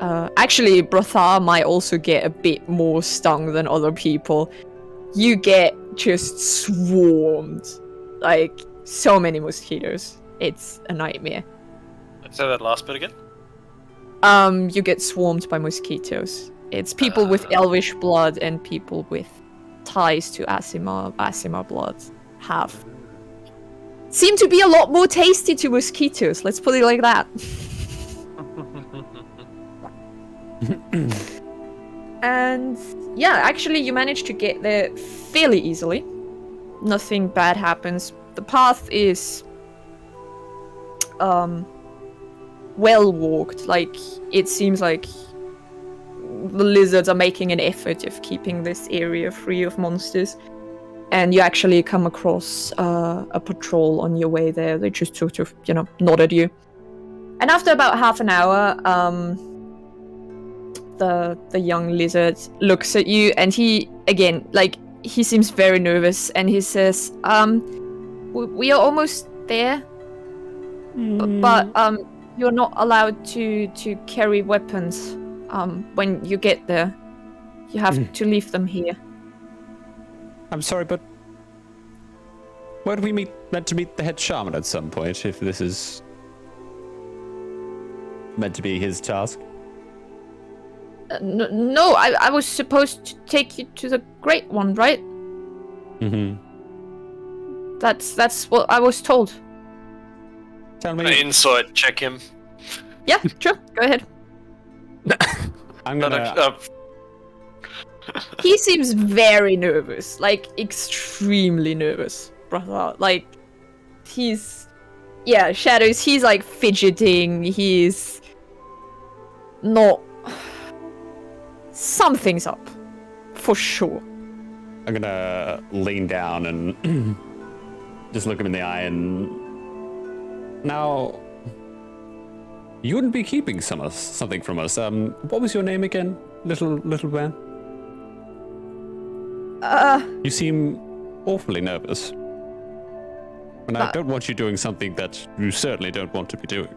Actually, Brothar might also get a bit more stung than other people. You get just swarmed. Like, so many mosquitoes. It's a nightmare. Say that last bit again? You get swarmed by mosquitoes. It's people with elvish blood and people with ties to Aasimar blood seem to be a lot more tasty to mosquitoes, let's put it like that. And yeah, actually you manage to get there fairly easily. Nothing bad happens. The path is well walked. Like, it seems like the lizards are making an effort of keeping this area free of monsters. And you actually come across a patrol on your way there. They just sort of, nod at you. And after about half an hour, the young lizard looks at you, and he seems very nervous, and he says, we are almost there, but you're not allowed to carry weapons when you get there. You have to leave them here. I'm sorry, but weren't we meant to meet the head shaman at some point, if this is meant to be his task? No, I was supposed to take you to the Great One, right? Mm-hmm. That's what I was told. Tell me. Insight check him. Yeah, sure. Go ahead. I'm gonna... He seems very nervous, like extremely nervous, brother. Like, Shadows, he's like fidgeting, he's not... Something's up, for sure. I'm gonna lean down and just look him in the eye and... Now, you wouldn't be keeping something from us. What was your name again, little man? You seem awfully nervous. And I don't want you doing something that you certainly don't want to be doing.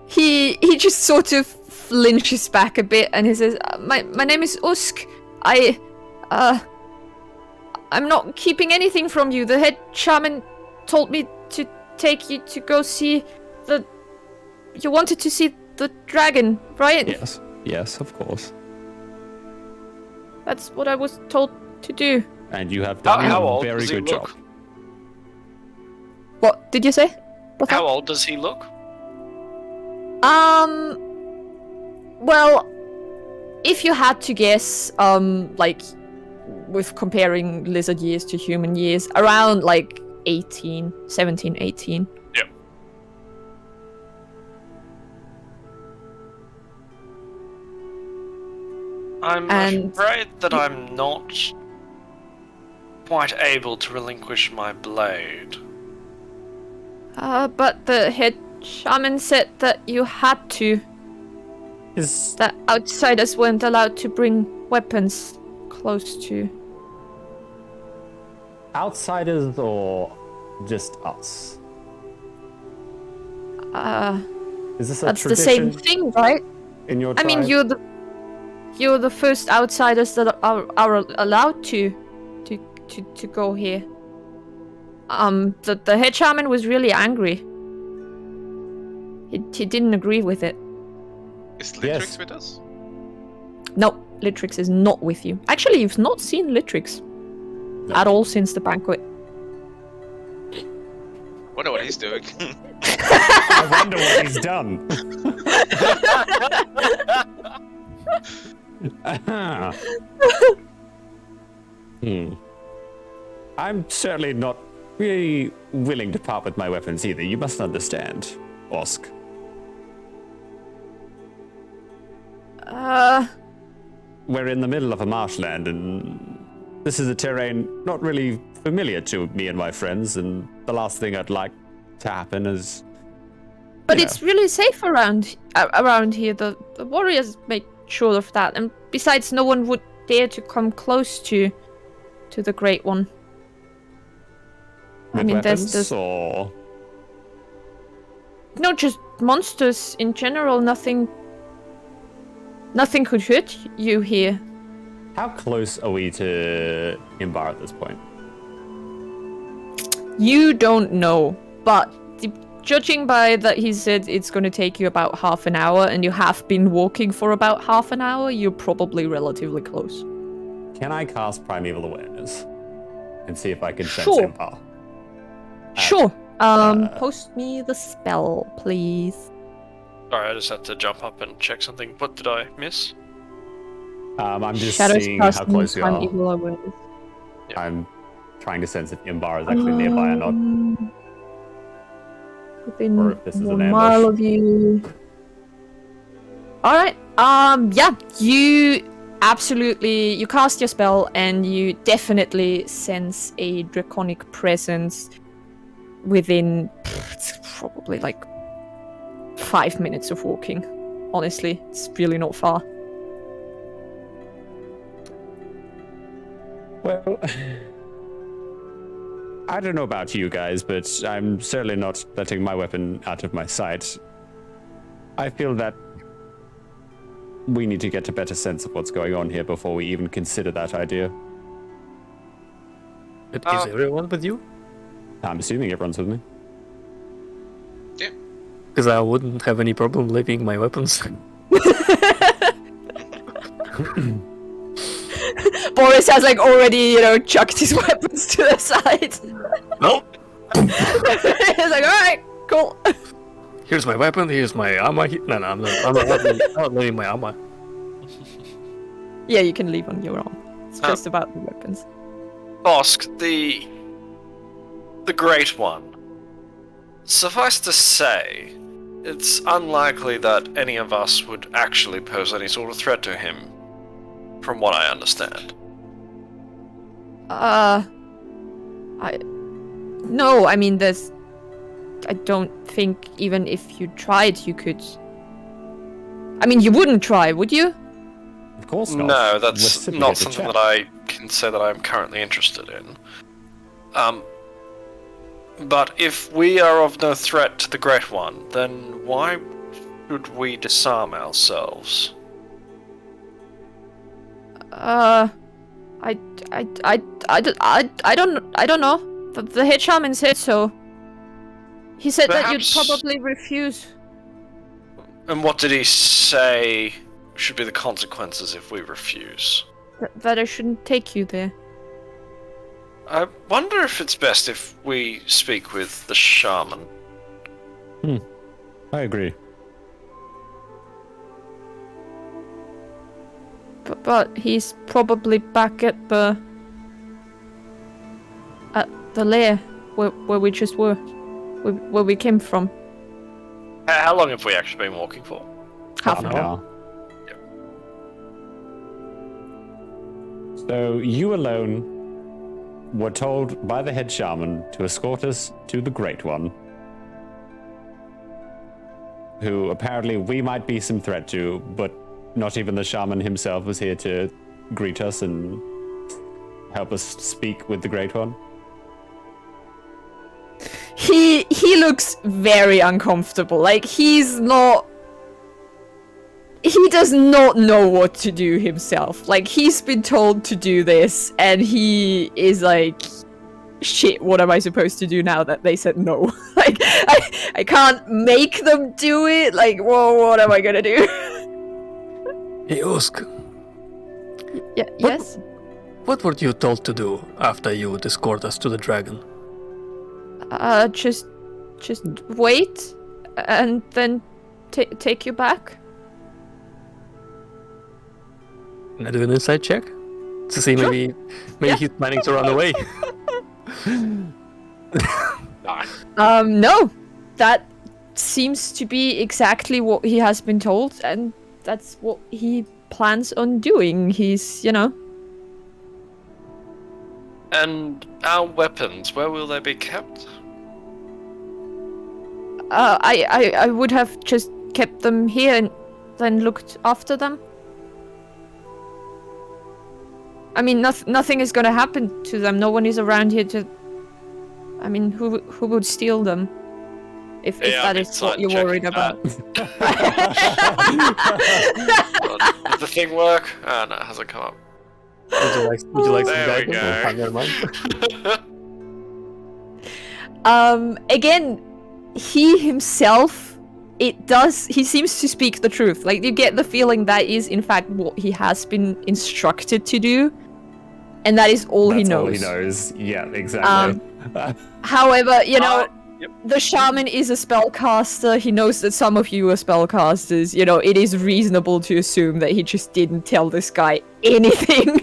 He just sort of flinches back a bit, and he says, my name is Usk. I'm not keeping anything from you. The head shaman told me to take you to go see you wanted to see the dragon, right? Yes, of course. That's what I was told to do. And you have done a very good job. What did you say? How old does he look? Well, if you had to guess, with comparing lizard years to human years, around 17, 18. Yep. I'm afraid that I'm not quite able to relinquish my blade. But the head shaman said that you had to. That outsiders weren't allowed to bring weapons close to. Outsiders or just us? Is this a that's the same thing, right? In your tribe? I mean, you're the first outsiders that are allowed to go here. The head shaman was really angry. He didn't agree with it. Is Litrix with us? No, Litrix is not with you. Actually, you've not seen Litrix at all since the banquet. Wonder what he's doing. I wonder what he's done. I'm certainly not really willing to part with my weapons either. You must understand, Osk. We're in the middle of a marshland, and this is a terrain not really familiar to me and my friends, and the last thing I'd like to happen is... But it's really safe around here. The warriors make sure of that, and besides, no one would dare to come close to the Great One. With weapons, or... No, just monsters in general, nothing could hurt you here. How close are we to Imbar at this point? You don't know, but judging by that he said it's going to take you about half an hour, and you have been walking for about half an hour, you're probably relatively close. Can I cast Primeval Awareness and see if I can sense Sure. Imbar? Sure. Post me the spell, please. Sorry, I just had to jump up and check something. What did I miss? I'm just Shadows seeing how casting close you are. Primeval Awareness. I'm trying to sense if Imbar is actually nearby or not. Within Or if this is 1 an mile ambush. of you. Alright, yeah, you absolutely, you cast your spell and you definitely sense a draconic presence within it's probably like 5 minutes of walking. Honestly, it's really not far. Well, I don't know about you guys, but I'm certainly not letting my weapon out of my sight. I feel that we need to get a better sense of what's going on here before we even consider that idea. But is everyone with you? I'm assuming everyone's with me. Yeah. Because I wouldn't have any problem leaving my weapons. Boris has like already, chucked his weapons to the side. Nope. He's like, alright, cool. Here's my weapon, here's my armor. No, I'm not leaving my armor. Yeah, you can leave on your own. It's just about the weapons. Bosk, the Great One. Suffice to say, it's unlikely that any of us would actually pose any sort of threat to him, from what I understand. No, I mean, I don't think even if you tried, you could... I mean, you wouldn't try, would you? Of course not. No, We're that's simply not here to something chat. that I can say that I'm currently interested in. But if we are of no threat to the Great One, then why should we disarm ourselves? I don't know. The head shaman said so. He said that you'd Perhaps- probably refuse. And what did he say should be the consequences if we refuse? That I shouldn't take you there. I wonder if it's best if we speak with the shaman. I agree. But he's probably back at the lair where we just were, where we came from. How long have we actually been walking for? Half an hour. Now. So you alone were told by the head shaman to escort us to the Great One, who apparently we might be some threat to, but not even the shaman himself was here to greet us and help us speak with the Great One. He looks very uncomfortable. Like he does not know what to do himself. Like he's been told to do this and he is like, shit, what am I supposed to do now that they said no? Like I can't make them do it. Like, whoa, what am I gonna do? Hey, Usk, Yeah, yes? what were you told to do after you would escort us to the dragon? Just wait and then take you back. Can I do an insight check? To see maybe Yeah. he's planning to run away. No. That seems to be exactly what he has been told, and that's what he plans on doing. He's, And our weapons, where will they be kept? I would have just kept them here and then looked after them. I mean, nothing is gonna happen to them. No one is around here to... I mean, who would steal them? If Yeah, that I'm is what inside you're worried checking about. Did the thing work? Oh no, it hasn't come up. Would you like some There we guidance? go. Oh, never mind. Again, he himself, he seems to speak the truth. Like, you get the feeling that is, in fact, what he has been instructed to do, and that is all he That's knows. all he knows. Yeah, exactly. However, you know, Yep. the shaman is a spellcaster. He knows that some of you are spellcasters. You know, it is reasonable to assume that he just didn't tell this guy anything.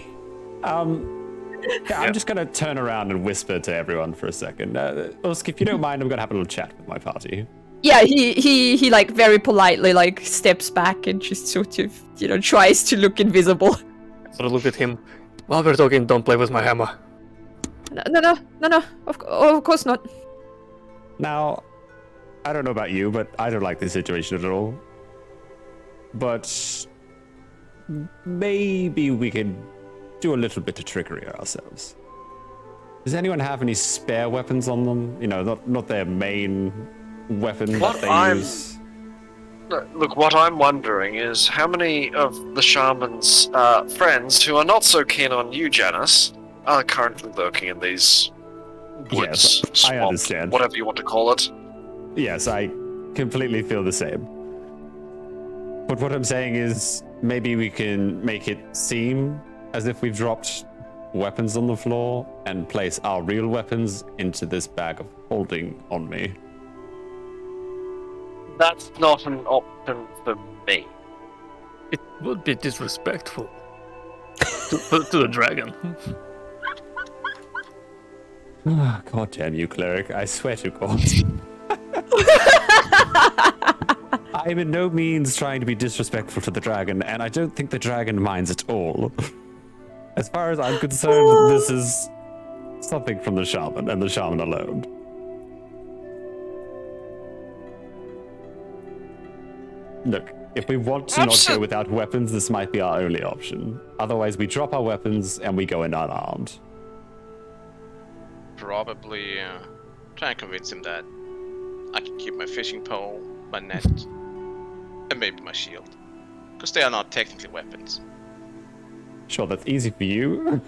I'm just gonna turn around and whisper to everyone for a second. Usk, if you don't mind, I'm gonna have a little chat with my party. Yeah, he like very politely like steps back and just sort of, you know, tries to look invisible. Sort of look at him. While we're talking, don't play with my hammer. No, of course not. Now, I don't know about you, but I don't like this situation at all. But maybe we can do a little bit of trickery ourselves. Does anyone have any spare weapons on them? You know, not their main weapon What that they I'm- use. Look, what I'm wondering is how many of the shaman's friends who are not so keen on you, Janice, are currently lurking in these woods, Yes, I swamp, understand. whatever you want to call it. Yes, I completely feel the same. But what I'm saying is, maybe we can make it seem as if we've dropped weapons on the floor and place our real weapons into this bag of holding on me. That's not an option for me. It would be disrespectful to the dragon. God damn you, cleric. I swear to God. I'm in no means trying to be disrespectful to the dragon, and I don't think the dragon minds at all. As far as I'm concerned, this is something from the shaman, and the shaman alone. Look, if we want to not go without weapons, this might be our only option. Otherwise, we drop our weapons and we go in unarmed. Probably try and convince him that I can keep my fishing pole, my net, and maybe my shield. Because they are not technically weapons. Sure, that's easy for you.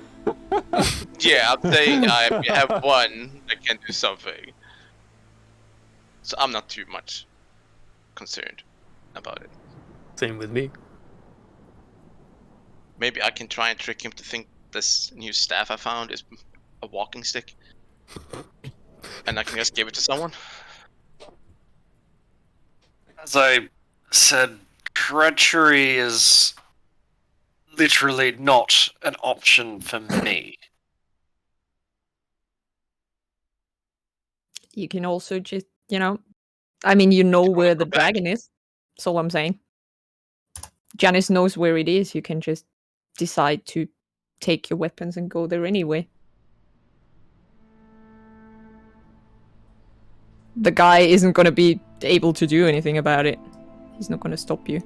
Yeah, I'm saying I have one that can do something. So I'm not too much concerned about it. Same with me. Maybe I can try and trick him to think this new staff I found is a walking stick. And I can just give it to someone. As I said, treachery is literally not an option for me. You can also just, you know, I mean, you know where the go back. dragon is. That's all I'm saying. Janice knows where it is. You can just decide to take your weapons and go there anyway. The guy isn't going to be able to do anything about it. He's not going to stop you.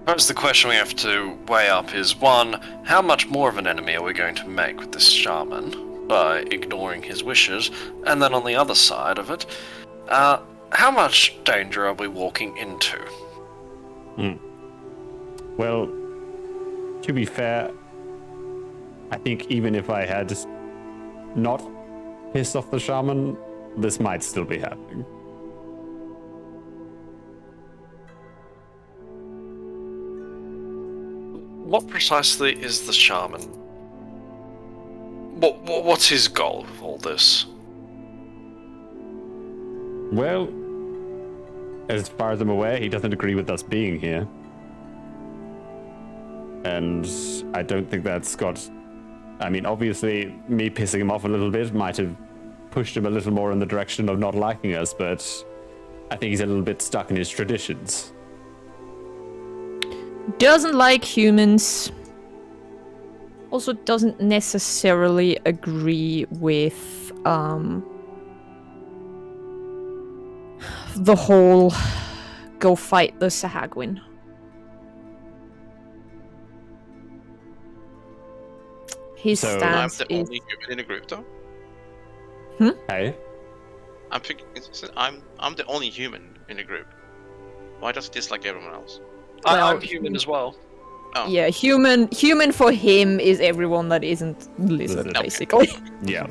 Perhaps the question we have to weigh up is, one, how much more of an enemy are we going to make with this shaman by ignoring his wishes? And then on the other side of it, how much danger are we walking into? Well, to be fair, I think even if I had not pissed off the shaman, this might still be happening. What precisely is the shaman? What's his goal with all this? Well, as far as I'm aware, he doesn't agree with us being here. And I don't think that's got... I mean, obviously, me pissing him off a little bit might have pushed him a little more in the direction of not liking us, but I think he's a little bit stuck in his traditions. Doesn't like humans. Also doesn't necessarily agree with the whole go fight the Sahuagin. His So- I'm stance the is only human in the group, though. Hey? I'm thinking, I'm the only human in the group. Why does it dislike everyone else? I'm human as well. Oh. Yeah, human for him is everyone that isn't lizard, Lizard. basically. Yeah.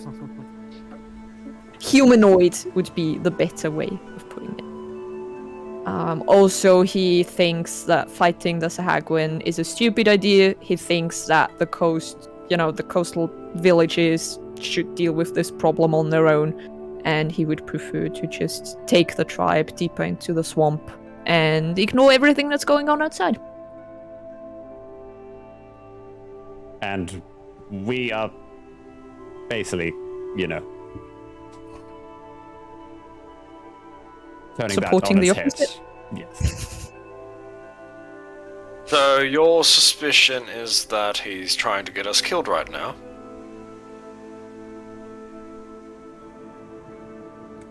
Humanoid would be the better way of putting it. Also, he thinks that fighting the Sahuagin is a stupid idea. He thinks that the coastal villages should deal with this problem on their own, and he would prefer to just take the tribe deeper into the swamp and ignore everything that's going on outside. And we are basically, turning Supporting that on the its opposite? head. Yes. So your suspicion is that he's trying to get us killed right now?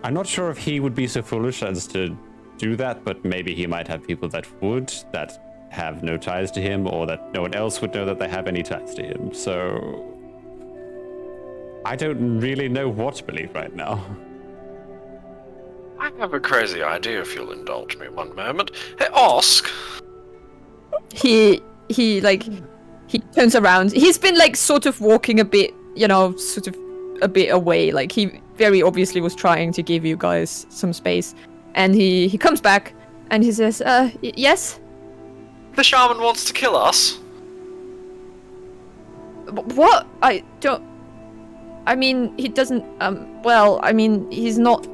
I'm not sure if he would be so foolish as to do that, but maybe he might have people that would, that have no ties to him, or that no one else would know that they have any ties to him. So I don't really know what to believe right now. I have a crazy idea if you'll indulge me one moment. Hey, Osk! He turns around. He's been sort of walking a bit, sort of a bit away. Like he very obviously was trying to give you guys some space. And he comes back and he says, yes? The shaman wants to kill us? What? I mean, he doesn't, he's not,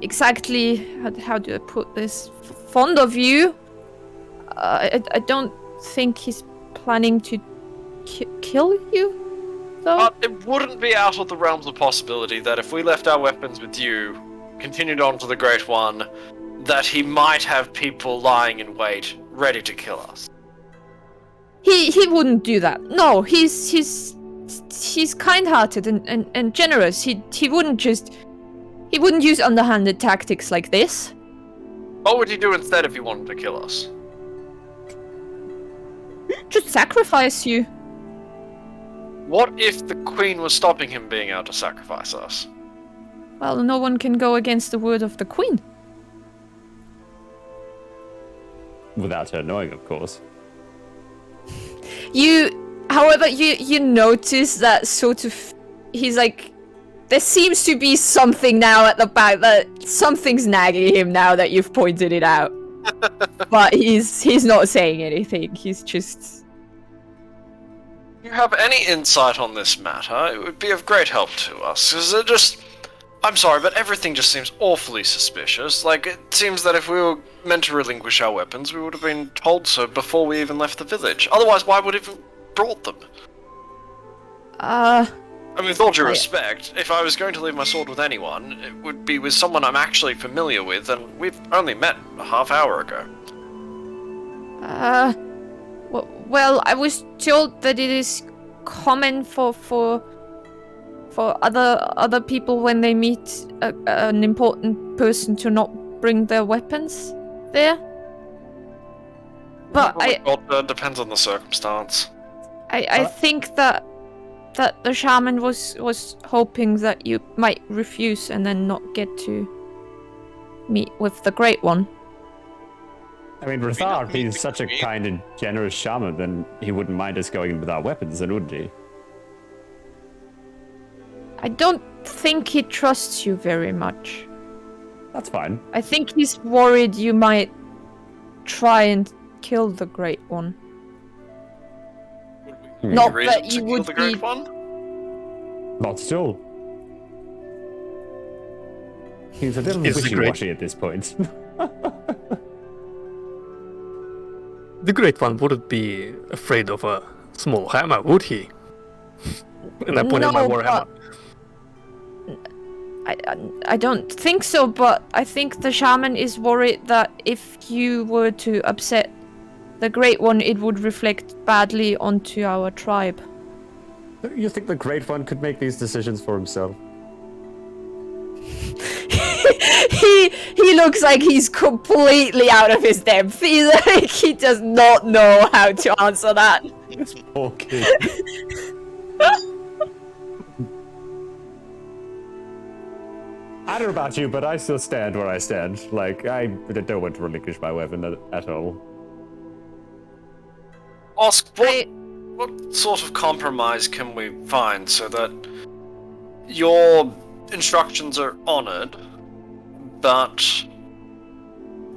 exactly, how do I put this, fond of you. I don't think he's planning to kill you, though. But it wouldn't be out of the realms of possibility that if we left our weapons with you, continued on to the Great One, that he might have people lying in wait, ready to kill us. He wouldn't do that. No, he's kind-hearted and generous. He wouldn't use underhanded tactics like this. What would he do instead if he wanted to kill us? Just sacrifice you. What if the Queen was stopping him being able to sacrifice us? Well, no one can go against the word of the Queen. Without her knowing, of course. However, you notice that sort of, he's like, there seems to be something now at the back, that something's nagging him now that you've pointed it out. But he's not saying anything, he's just... If you have any insight on this matter, it would be of great help to us, because I'm sorry, but everything just seems awfully suspicious. Like, it seems that if we were meant to relinquish our weapons, we would have been told so before we even left the village. Otherwise, why would we even brought them? I mean, with all due respect, if I was going to leave my sword with anyone, it would be with someone I'm actually familiar with, and we've only met a half hour ago. Well, I was told that it is common for other people when they meet an important person to not bring their weapons there. But depends on the circumstance. I think that the shaman was hoping that you might refuse and then not get to meet with the Great One. I mean, Rathar, if he's such a kind and generous shaman, then he wouldn't mind us going in with our weapons, then wouldn't he? I don't think he trusts you very much. That's fine. I think he's worried you might try and kill the Great One. Not that you would the Great One? Not at all. He's a little wishy-washy at this point. The Great One wouldn't be afraid of a small hammer, would he? And I pointed my warhammer. I don't think so, but I think the shaman is worried that if you were to upset the Great One, it would reflect badly onto our tribe. You think the Great One could make these decisions for himself? He looks like he's completely out of his depth. He's like, he does not know how to answer that. This poor kid. I don't know about you, but I still stand where I stand. Like, I don't want to relinquish my weapon at all. Ask what sort of compromise can we find so that your instructions are honored, but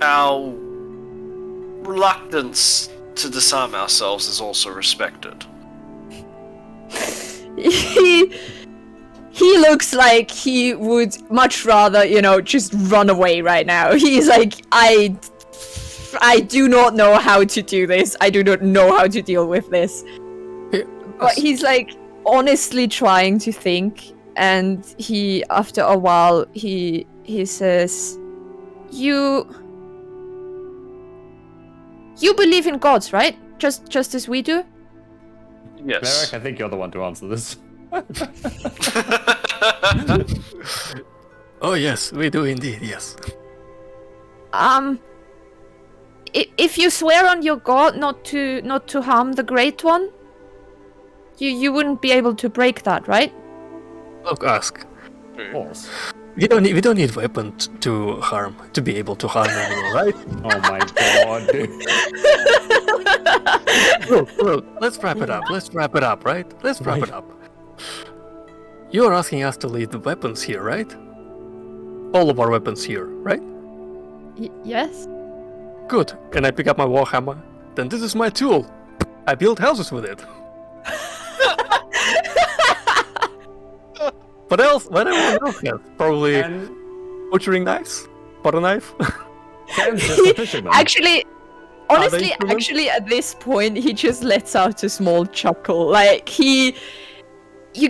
our reluctance to disarm ourselves is also respected? He looks like he would much rather, just run away right now. He's like, I do not know how to do this. I do not know how to deal with this. But he's like honestly trying to think, and he, after a while, he says, You believe in gods, right? Just as we do? Yes. Merrick, I think you're the one to answer this. Oh yes, we do indeed, yes. If you swear on your god not to harm the Great One, you wouldn't be able to break that, right? Look, ask. Of course. We don't need weapons to be able to harm anyone, right? Oh my god. Look, let's wrap it up, right? Let's wrap it up. You're asking us to leave the weapons here, right? All of our weapons here, right? Yes. Good. And I pick up my warhammer. Then this is my tool. I build houses with it. What everyone else has? Probably butchering knives? Butter knife? Actually, honestly, at this point, he just lets out a small chuckle. Like, you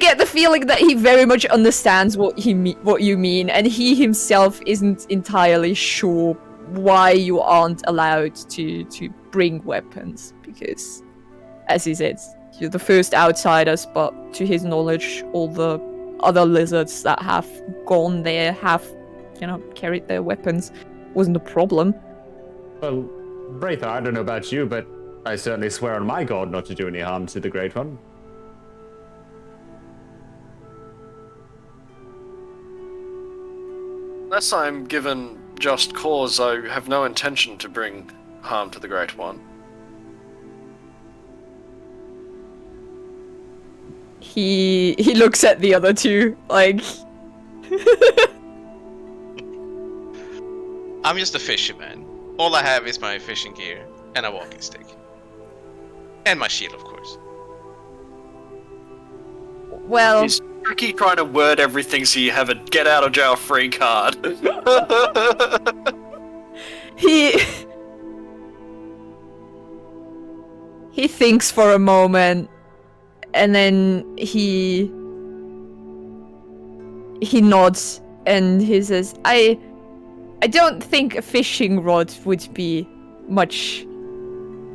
get the feeling that he very much understands what you mean, and he himself isn't entirely sure why you aren't allowed to bring weapons, because, as he said, you're the first outsiders, but to his knowledge, all the other lizards that have gone there have, carried their weapons. Wasn't a problem. Well, Braither, I don't know about you, but I certainly swear on my god not to do any harm to the Great One. Unless I'm given just cause, I have no intention to bring harm to the Great One. He looks at the other two, like... I'm just a fisherman. All I have is my fishing gear and a walking stick. And my shield, of course. Well... He's tricky trying to word everything so you have a get out of jail free card. He thinks for a moment, and then he nods and he says, I don't think a fishing rod would be much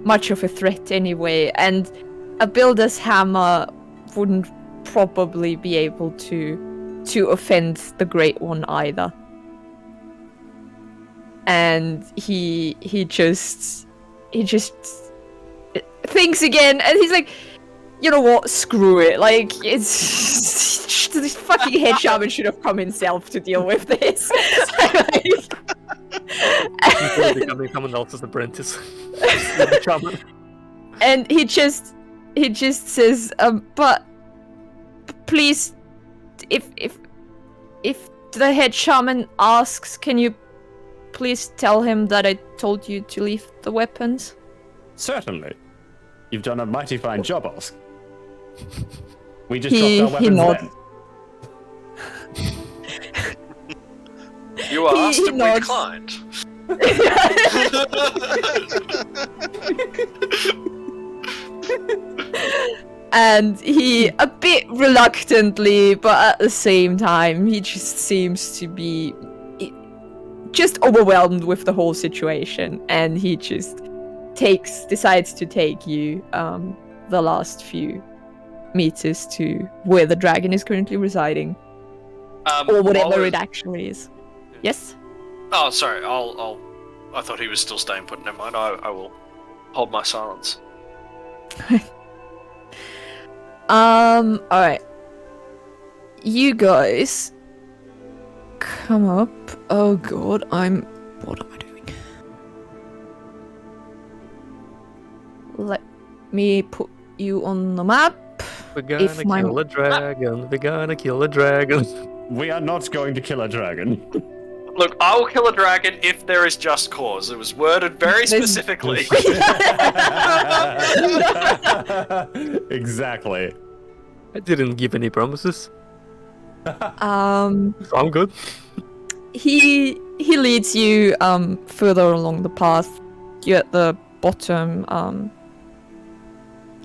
of a threat anyway, and a builder's hammer wouldn't probably be able to offend the Great One either. And he just thinks again, and he's like, you know what, screw it, like, it's this fucking head shaman should have come himself to deal with this. He's becoming someone else's apprentice. Shaman. And he just says, but please, if the head shaman asks, can you please tell him that I told you to leave the weapons? Certainly. You've done a mighty fine job, Osk. We just dropped our weapons nods. then. You were asked He and we nods. declined. And he, a bit reluctantly, but at the same time, he just seems to be just overwhelmed with the whole situation, and he just decides to take you the last few meters to where the dragon is currently residing, or whatever it actually is. Yes? Oh, sorry. I thought he was still staying put. Never mind. I will hold my silence. Alright. You guys come up. Oh god, what am I doing? Let me put you on the map. We're gonna kill a dragon. We're gonna kill a dragon. We are not going to kill a dragon. Look, I will kill a dragon if there is just cause. It was worded very specifically. Exactly. I didn't give any promises. So I'm good. He leads you further along the path. You're at the bottom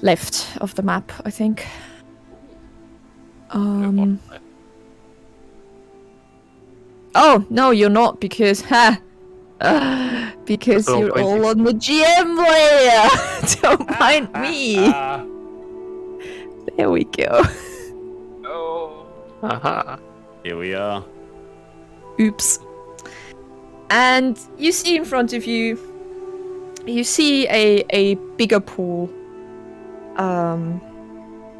left of the map, I think. Oh no, you're not, because because Oh, you're crazy. all on the GM layer. Don't mind me. There we go. Oh. Aha. Here we are. Oops. And you see in front of you, you see a bigger pool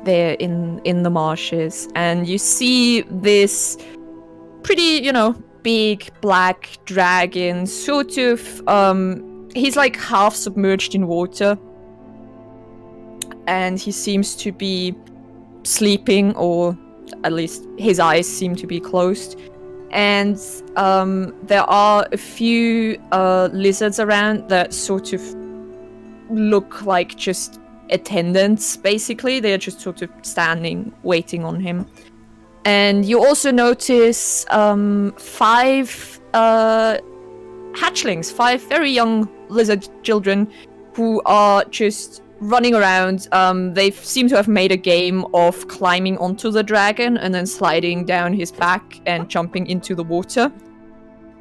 there in the marshes, and you see this pretty, big black dragon, sort of, he's like half submerged in water, and he seems to be sleeping, or at least his eyes seem to be closed. And there are a few lizards around that sort of look like just attendants, basically. They're just sort of standing, waiting on him. And you also notice 5 hatchlings, 5 very young lizard children who are just running around. They seem to have made a game of climbing onto the dragon and then sliding down his back and jumping into the water.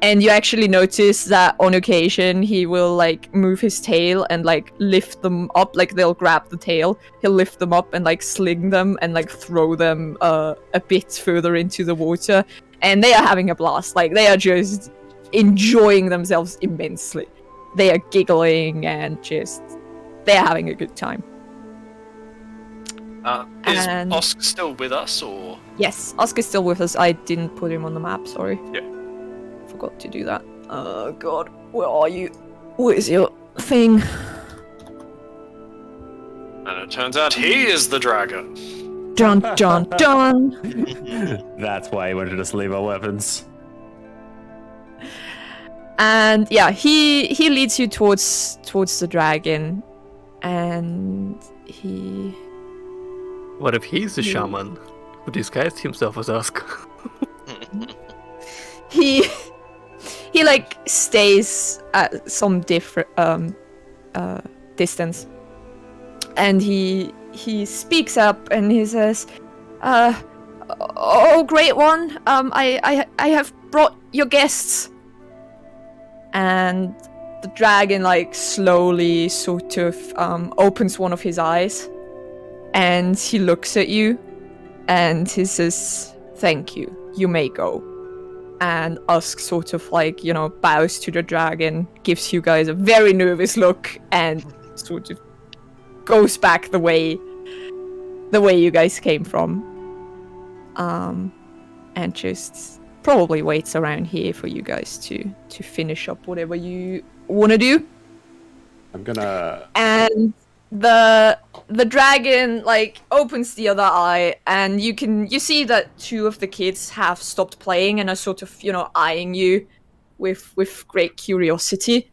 And you actually notice that on occasion he will like move his tail and like lift them up, like they'll grab the tail, he'll lift them up and like sling them and like throw them a bit further into the water. And they are having a blast, like they are just enjoying themselves immensely. They are giggling and just, they're having a good time. Is And- Oscar still with us, or? Yes, Oscar's still with us. I didn't put him on the map, sorry. Yeah. Forgot to do that. Oh god, where are you? Where's your thing? And it turns out he is the dragon. Dun dun dun! That's why he wanted us to leave our weapons. And yeah, he leads you towards the dragon, and he What if he's the shaman who disguised himself as Usk? he like stays at some different distance, and he speaks up and he says, "Oh, great one, I have brought your guests." And the dragon like slowly sort of opens one of his eyes, and he looks at you, and he says, "Thank you, you may go." And Usk sort of like, bows to the dragon, gives you guys a very nervous look, and sort of goes back the way you guys came from. And just probably waits around here for you guys to finish up whatever you want to do. I'm gonna... And the dragon like opens the other eye, and you see that 2 of the kids have stopped playing and are sort of eyeing you with great curiosity.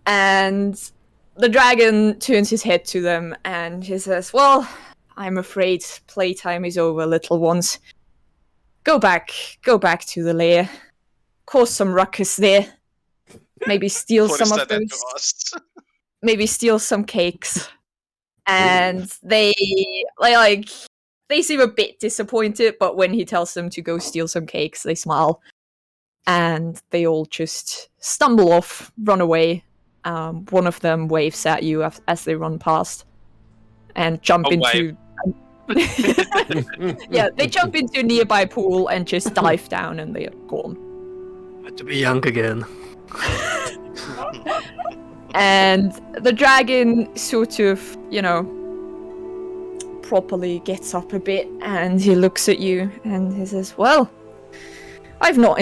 And the dragon turns his head to them and he says, "Well, I'm afraid playtime is over, little ones. Go back to the lair, cause some ruckus there, maybe steal What some is of that to those, us? maybe steal some cakes." And they seem a bit disappointed, but when he tells them to go steal some cakes, they smile, and they all just stumble off, run away. One of them waves at you as they run past, and jump A into. Yeah, they jump into a nearby pool and just dive down, and they're gone. But to be young again. And the dragon sort of, properly gets up a bit, and he looks at you and he says, "Well, I've not